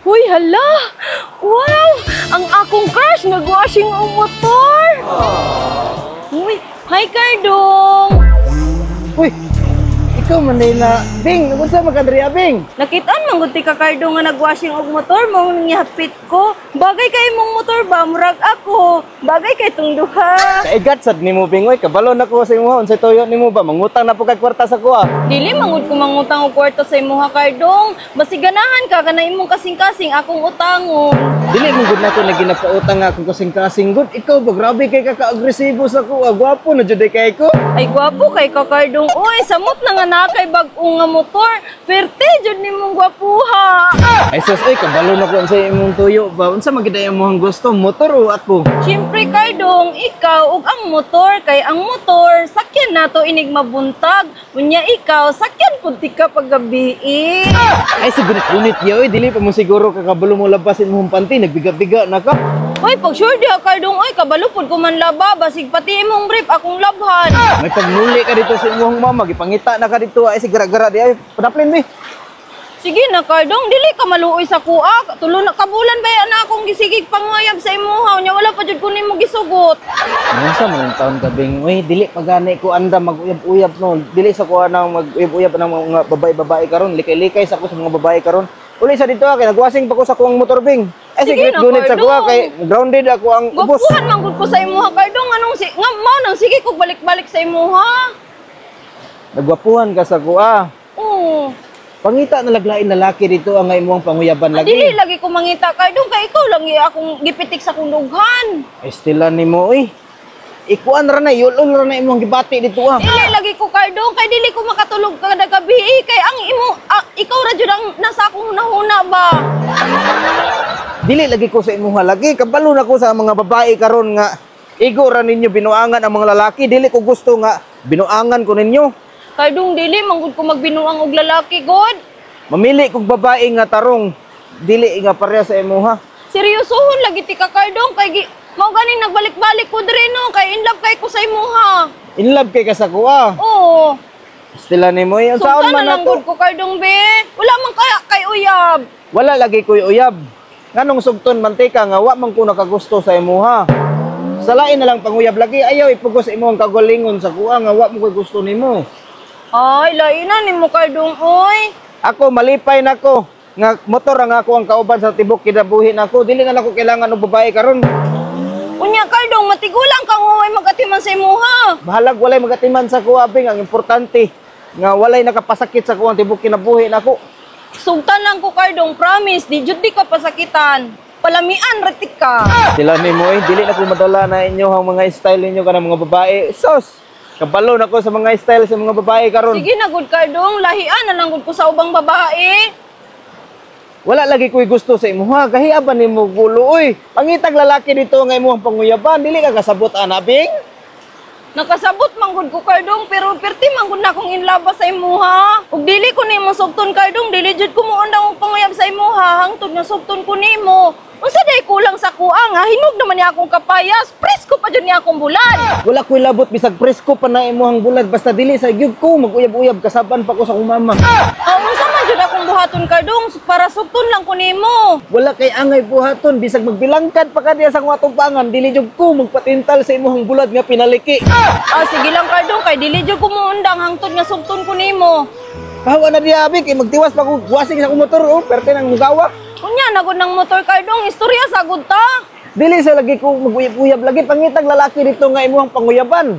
Uy, hala! Wow! Ang akong crush nag-washing ang motor! Uy, hi Cardong! Uy, ikaw man na, Bing, nagunsa magkandriya, Bing? Nakitaan manguti ka Cardong nga nag-washing og motor, mao nangihapit ko. Bagay kay mong motor ba, murag ako. Bagay kay tong duha. Kaigat sad nimo, Bing, oy, kabalon ako sa imo, unsay tuyo nimo ba? Mangutang na po kay kwarta sa kuha. Dili mangud ko mangutang og kwarta sa imuha Cardong. Basi ganahan ka kana imong kasing-kasing akong utangon. Dili mo gud na ko na ginapautang nga akong kasing-kasing gud. Ikaw ba grabe kay ka-agresibo sa kuha. Gwapo na jud kay ko. Ay gwapo kay ka Cardong. Uy, samot na nga na kay bag-o nga motor. Perte jud nimong gwapuha. Ay sus, oy, kabalon ako unsay imong tuyo ba? Unsa man gid imong gusto, motor o ako? Siyempre Cardong, ikaw ug ang motor kay ang motor sakyan nato inig mabuntag. Unya ikaw sakyan pud ti ka paggabi. Ay sigunit-gunit ya, oy, dili pa mo siguro kakabalo mo labasin mo panty, nagbiga-biga na ka. Uy, pag sure diha Cardong, oy kabalo pud ko man laba basig pati imong brief akong labhan. May pagmuli ka dito sa imong mama, gipangita na ka dito, ay sigara-gara di ay padaplin mi. Sige na Cardong, dili ka maluoy sa kuha. Tulo na kabulan ba na akong gisigig pangayab sa imuha. Nya wala pa jud ko nimo gisugot. Unsa man ang taon ka, Bing? Uy, dili pa gani ko anda mag-uyab-uyab no. Dili sa kuha nang mag-uyab-uyab ng mga babae-babae karon. Likay-likay sa ko sa mga babae karon. Uli sa dito kay nagwasing pa ko sa kuwang motor, Bing. Ay sige gunit sa kuha kay grounded ako ang ubos. Gwapuhan man gud ko sa imuha Cardong, anong nga mao nang sige kog balik-balik sa imuha. Nagwapuhan ka sa kuha. Oo. Pangita na laglain lalaki dito ang imong panguyaban lagi. Dili lagi ko mangita Cardong kay ikaw lang akong gipitik sa kundughan. Ay stilan nimo oy. Ikuan ra na yulol ra na imong gibati dito ah. Dili lagi ko Cardong kay dili ko makatulog kada gabi kay ang imo ikaw ra jud ang nasa akong nahuna ba. Dili lagi ko sa imuha lagi kabalo na ko sa mga babae karon nga igo ra ninyo binuangan ang mga lalaki, dili ko gusto nga binuangan ko ninyo. Cardong dili manggod ko magbinuang og lalaki god. Mamili kog babae nga tarong dili nga pareha sa imuha. Seryosohon lagi ti ka Cardong kay mao ganing nagbalik-balik ko diri no kay in love kay ko sa imuha. In love kay ka sa kuha. Oo. Stilan nimo ang saon man lang nato. ko Cardong be. Wala man kay uyab. Wala lagi ko uyab. Nganong sugton mantika nga wa man ko nakagusto sa imuha. Sa lain na lang panguyab lagi ayaw ipugos imong kagalingon sa kuha nga wa mo koy gusto nimo. Ay, lainan ni mo Cardong, oy. Ako, malipay na ko. Nga motor ang ako ang kauban sa tibok kinabuhi na ako. Dili na ako kailangan ng babae karon. Unya, Cardong, matigulang kang huway magatiman sa imuha. Bahalag walay magatiman sa kuha, Bing. Ang importante, nga walay nakapasakit sa kuha tibok kinabuhi na ako. Sugtan lang ko, Cardong, promise. Di jud di ka pasakitan. Palamian, ratik ka. Sila ni mo dili na ko madala na inyo ang mga style ninyo ka ng mga babae. Sos! Kabalo na ko sa mga style sa mga babae karon. Sige na, good Cardong. Lahian na lang ko sa ubang babae. Wala lagi ko'y gusto sa imuha. Kahiaban ni mo gulo, oy. Pangitag lalaki dito nga imuhang panguyaban. Dili ka kasabot, Bing? Nakasabot manggod ko Cardong, pero perti manggod na akong inlaba sa imuha. Ug dili ko nimo sugton Cardong, dili jud ko mo undang og panguyab sa imuha, hangtod na sugton ko nimo. Unsa day kulang sa kuha nga hinog naman niya akong kapayas, presko pa jud niya akong bulad. Wala ko'y labot bisag presko pa na imuhang bulad basta dili sa gyud ko mag-uyab-uyab kasaban pa ko sa akong mama. Unsa man jud akong buhaton Cardong para sugton lang ko nimo. Wala kay angay buhaton bisag magbilangkad pa ka diya sa akong atungpangan, dili jud ko magpatintal sa imuhang bulad nga pinaliki. Sige lang Cardong kay dili jud ko mo undang hangtod nga sugton ko nimo. Pahawa na diya abi kay magtiwas pa ko wasing sa akong motor perte nang mugawa. Unya nagod ng motor Cardong, istorya sagud ta. Dili sa lagi ko mag-uyab-uyab lagi pangitag lalaki dito nga imuhang panguyaban.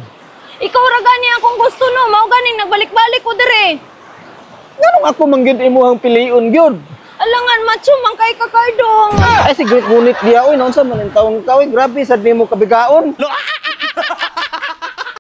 Ikaw ra gani akong gusto no, mao ganing nagbalik-balik ko dire. Nganong ako manggid imuhang piliun gyud? Alangan macho man kay ka Cardong. Ay sigrit ngunit diya oy naunsa man ang taong ka oy grabe sad nimo kabigaon.